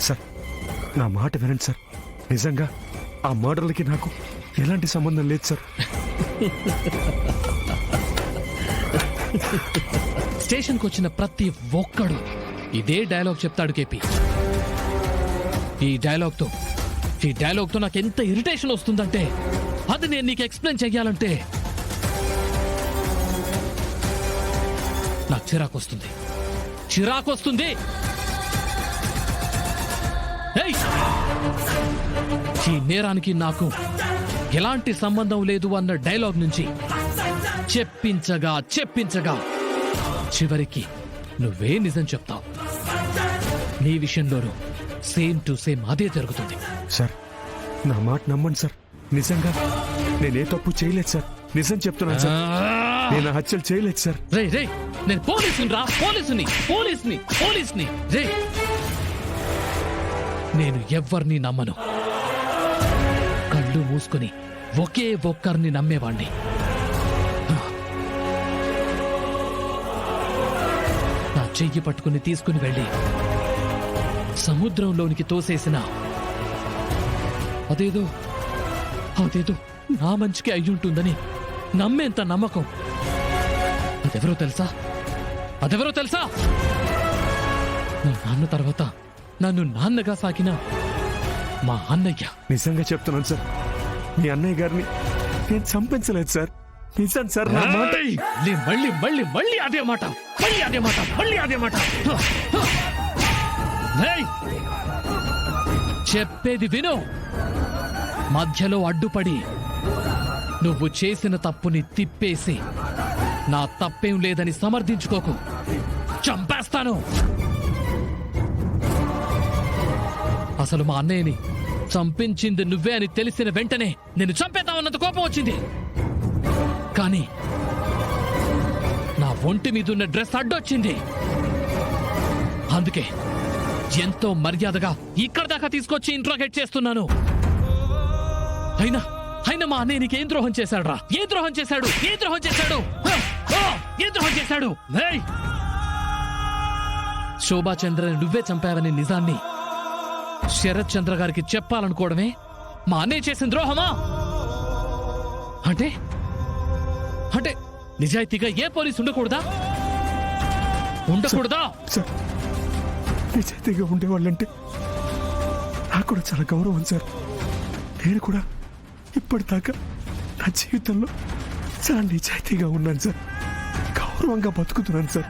Sir నా మాట వినండి సార్. నిజంగా ఆ మర్డర్లకి నాకు ఎలాంటి సంబంధం లేదు సార్. స్టేషన్కి వచ్చిన ప్రతి ఒక్కడు ఇదే డైలాగ్ చెప్తాడు కేపీ. ఈ డైలాగ్తో నాకు ఎంత ఇరిటేషన్ వస్తుందంటే అది నేను నీకు ఎక్స్ప్లెయిన్ చెయ్యాలంటే నాకు చిరాకు వస్తుంది. ఏయ్! ఈ నేరానికి నాకు ఎలాంటి సంబంధం లేదు అన్న డైలాగ్ నుంచి చెప్పించగా చివరికి నువ్వే నిజం చెప్తావు. నీ విషయంలోనూ సేమ్ టు సేమ్ అదే జరుగుతుంది. సార్ నా మాట నమ్మండి సార్. నిజంగా నేనే తప్పు చేయలేదు సార్. నిజం చెప్తున్నాను సార్. నేను హత్యలు చేయలేదు సార్. రే నేను పోలీసుని రే. నేను ఎవ్వరిని నమ్మను. కళ్ళు మూసుకుని ఒకే ఒక్కరిని నమ్మేవాణ్ణి. నా చెయ్యి పట్టుకుని తీసుకుని వెళ్ళి సముద్రంలోనికి తోసేసిన అదేదో నా మంచికి అయ్యుంటుందని నమ్మేంత నమ్మకం. అదెవరో తెలుసా? నా నాన్న తర్వాత నన్ను నాన్నగా సాకిన మా అన్నయ్య. నిజంగా చెప్తున్నాను సార్. మీ అన్నయ్య గారిని నేను చంపించలేదు సార్. నిజం సార్. నా మాట మళ్ళీ అదే మాట. చెప్పేది విను. మధ్యలో అడ్డుపడి నువ్వు చేసిన తప్పుని తిప్పేసి నా తప్పేం లేదని సమర్థించుకోకు. చంపేస్తాను. అసలు మా అన్నయ్యని చంపించింది నువ్వే అని తెలిసిన వెంటనే నేను చంపేద్దామన్నంత కోపం వచ్చింది. కానీ నా ఒంటి మీదున్న డ్రెస్ అడ్డొచ్చింది. అందుకే ఎంతో మర్యాదగా ఇక్కడ దాకా తీసుకొచ్చి ఇంట్రోగేట్ చేస్తున్నాను. అయినా మా అన్నయ్య నీకేం ద్రోహం చేశాడు? ఏ ద్రోహం చేశాడు? శోభాచంద్రని నువ్వే చంపావని నిజాన్ని శరత్ చంద్ర గారికి చెప్పాలనుకోవడమే మా అన్నయ్య చేసిన ద్రోహమా? అంటే నిజాయితీగా ఏ పోలీసు ఉండకూడదా? సార్ నిజాయితీగా ఉండేవాళ్ళంటే నాకు కూడా చాలా గౌరవం సార్. నేను కూడా ఇప్పటిదాకా నా జీవితంలో చాలా నిజాయితీగా ఉన్నాను సార్. గౌరవంగా బతుకుతున్నాను సార్.